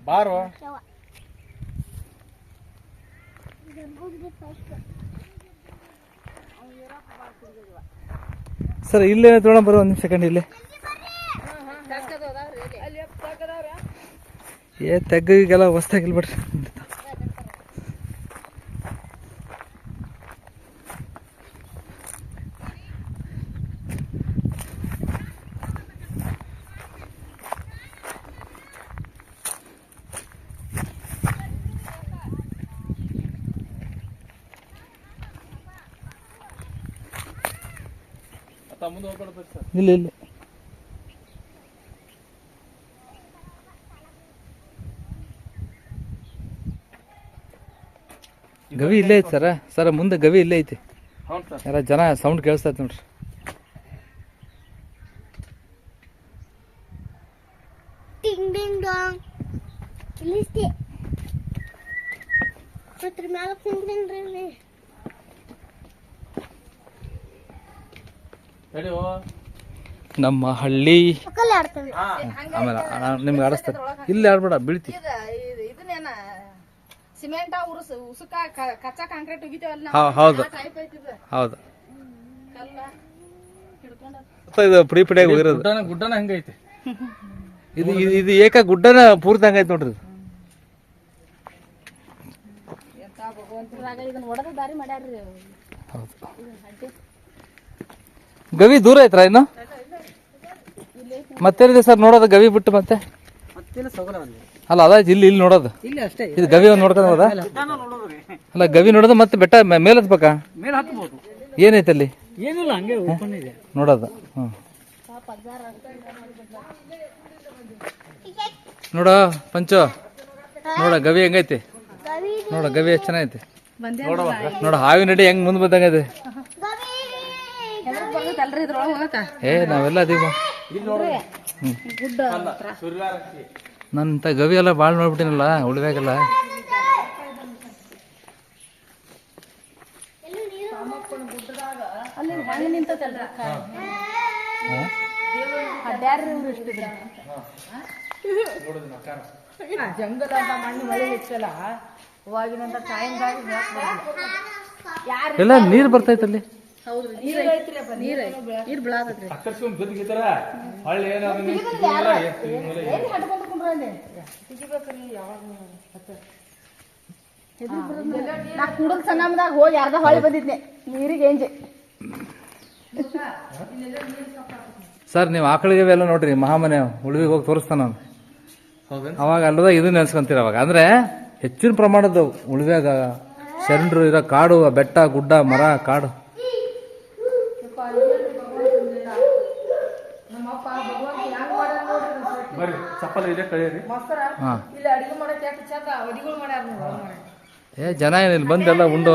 ಬಾರೋ ಸರ್ ಇಲ್ಲೇ ತೊಗೊಂಡು ಬರೋ ಒಂದು ಸೆಕೆಂಡ್ ಇಲ್ಲೇ ತೆಗ್ಗಿಗೆಲ್ಲ ಹೊಸ್ದಾಗಿಲ್ ಬಿಡ್ರಿ. ಇಲ್ಲ ಇಲ್ಲ ಗವಿ ಇಲ್ಲೇ ಐತಿ ಸರ ಮುಂದೆ ಗವಿ ಇಲ್ಲೇ ಐತಿ. ಎಲ್ಲ ಜನ ಸೌಂಡ್ ಕೇಳಿಸ್ತೈತಿ ನೋಡ್ರಿ. ನಮ್ಮ ಹಳ್ಳಿ ಆಮೇಲೆ ನಿಮ್ಗೆ ಆಡಿಸ್ತಾರೆ. ಇಲ್ಲಿ ಆಡ್ಬೇಡ ಬೀಳ್ತಿ. ಸಿಮೆಂಟ್ ಉಸುಕ ಕಚ್ಚಾ ಕಾಂಕ್ರೀಟ್ ಹೌದು ಹೌದು. ಇದು ಪುಡಿ ಪುಡಿಯಾಗಿ ಹೋಗಿರೋದು. ಗುಡ್ಡನ ಹಂಗೈತಿ. ಇದು ಇದು ಏಕ ಗುಡ್ಡನ ಪೂರ್ತಿ ಹಂಗೈತಿ ನೋಡ್ರಿ. ಗವಿ ದೂರ ಐತ್ರ ಇನ್ನು ಮತ್ತೇನಿದೆ ಸರ್ ನೋಡೋದು ಗವಿ ಬಿಟ್ಟು ಮತ್ತೆ ಅಲ್ಲ ಅದಾಯ್ತು ಇಲ್ಲಿ ಇಲ್ಲಿ ನೋಡೋದು ಇದು ಗವಿ ಒಂದು ನೋಡ್ಕೊಂಡು ಹೋದ ಅಲ್ಲ ಗವಿ ನೋಡೋದು ಮತ್ತೆ ಬೆಟ್ಟ ಮೇಲೆ ಹತ್ಬೇಕಾ ಏನೈತೆ ಅಲ್ಲಿ ನೋಡೋದು ನೋಡ ಪಂಚು ನೋಡ ಗವಿ ಹೆಂಗೈತಿ ನೋಡ ಗವಿ ಎಷ್ಟು ಚೆನ್ನಾಗೈತಿ ನೋಡ ಹಾವಿನ ನಡಿ ಹೆಂಗ್ ಮುಂದ್ ಬಂದಂಗೈತೆ. ನಾವೆಲ್ಲ ಅದೀವ ನಂತ ಗವಿ ಎಲ್ಲ ಬಾಳ್ ನೋಡ್ಬಿಟ್ಟಿನಲ್ಲ ಉಳಿವಾಗೆಲ್ಲ. ಜಂಗಲ ಮಣ್ಣು ಮಳೆ ಹೆಚ್ಚಲ್ಲ ಎಲ್ಲ ನೀರ್ ಬರ್ತೈತಲ್ಲಿ. ಕುಡಲ್ ಸಣ್ಣದಾಗ ಹೋಗಿ ಅರ್ಧ ಹೊಳಿ ಬಂದಿದ್ನೆ ನೀರಿಗೆ ಎಂಜೆ. ಸರ್ ನೀವು ಆಕಳಿಗೆ ಎಲ್ಲ ನೋಡ್ರಿ ಮಹಾಮನೆ ಉಳಿವಿಗೆ ಹೋಗಿ ತೋರಿಸ್ತಾನ ಅವಾಗ ಅಲ್ಲದ ಇದು ನೆನ್ಸ್ಕೊಂತೀರ ಅವಾಗ. ಅಂದ್ರೆ ಹೆಚ್ಚಿನ ಪ್ರಮಾಣದ ಉಳಿವ್ಯಾಗ ಶರಣರು ಇರೋ ಕಾಡು, ಬೆಟ್ಟ ಗುಡ್ಡ ಮರ ಕಾಡು. ಜನ ಏನಿಲ್ಲ ಬಂದೆಲ್ಲ ಉಂಡು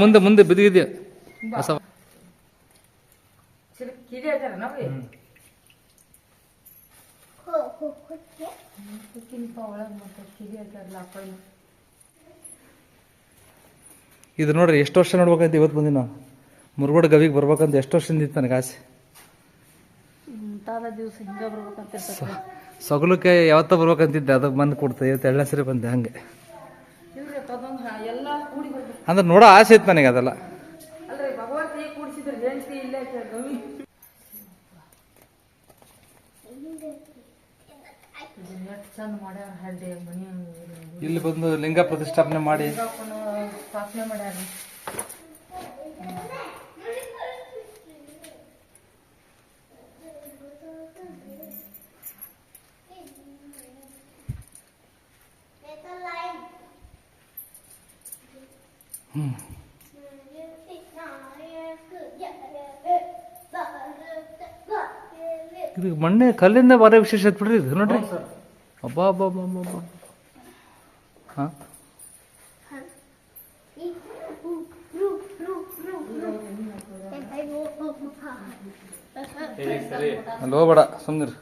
ಮುಂದೆ ಮುಂದೆ ಬಿದ್ದಿದ್ಯಾ ಇದು ನೋಡ್ರಿ ಎಷ್ಟು ವರ್ಷ ನೋಡ್ಬೇಕಂತ ಇವತ್ತು ಬಂದಿ ನಾವು ಮುರುಗೋಡು ಗವಿಗೆ ಬರ್ಬೇಕಂತ ಎಷ್ಟು ವರ್ಷದಿಂದ ಇತ್ತು ನನಗೆ ಆಸೆ. ಸೊಗಲಕ್ಕೆ ಯಾವತ್ತ ಬರ್ಬೇಕಂತಿದ್ದೆ ಅದಕ್ಕೆ ಬಂದು ಕೊಡ್ತೇವೆ ಇವತ್ತು 2ನೇ ಸರಿ ಬಂದೆ ಹಂಗೆ. ಅಂದ್ರೆ ನೋಡೋ ಆಸೆ ಇತ್ತು ನನಗೆ ಅದೆಲ್ಲ. ಇಲ್ಲಿ ಬಂದು ಲಿಂಗ ಪ್ರತಿಷ್ಠಾಪನೆ ಮಾಡಿ ಇದು ಮಣ್ಣೆ ಕಲ್ಲಿಂದ ಭಾರಿ ವಿಶೇಷ ಬಿಡ್ರಿ ಇದು ನೋಡ್ರಿ. ಅಬ್ಬಾ ಅಬ್ಬಾ ಅಬ್ಬಾ ಅಬ್ಬಾ. ಹಾಂ ಅಲ್ಲಿ ಹೋಗ್ಬೇಡ ಸುಮ್ನಿರು,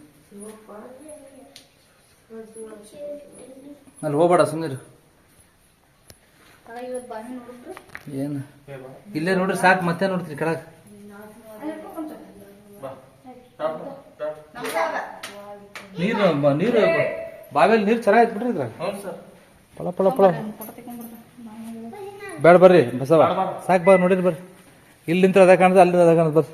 ಅಲ್ಲಿ ಹೋಗ್ಬೇಡ ಸುಮ್ನಿರು. ಏನು ಇಲ್ಲೇ ನೋಡ್ರಿ ಸಾಕು, ಮತ್ತೆ ನೋಡ್ತೀರಿ ಕೆಳಗೆ. ನೀರು ನೀರು ಬಾವಿಯಲ್ಲಿ ನೀರು ಚೆನ್ನಾಗೈತೆ ಬಿಡ್ರಿ ಇದ್ರಾಗ. ಪಳ ಪಳ ಪಳ ಬೇಡ ಬರ್ರಿ ಬಸವ, ಸಾಕು ಬರ್ರಿ ನೋಡಿರಿ ಬರ್ರಿ. ಇಲ್ಲಿ ನಿಂತ್ರೆ ಅದ ಕಾಣದ, ಅಲ್ಲಿ ಅದ ಕಾಣದ ಬರ್ರಿ.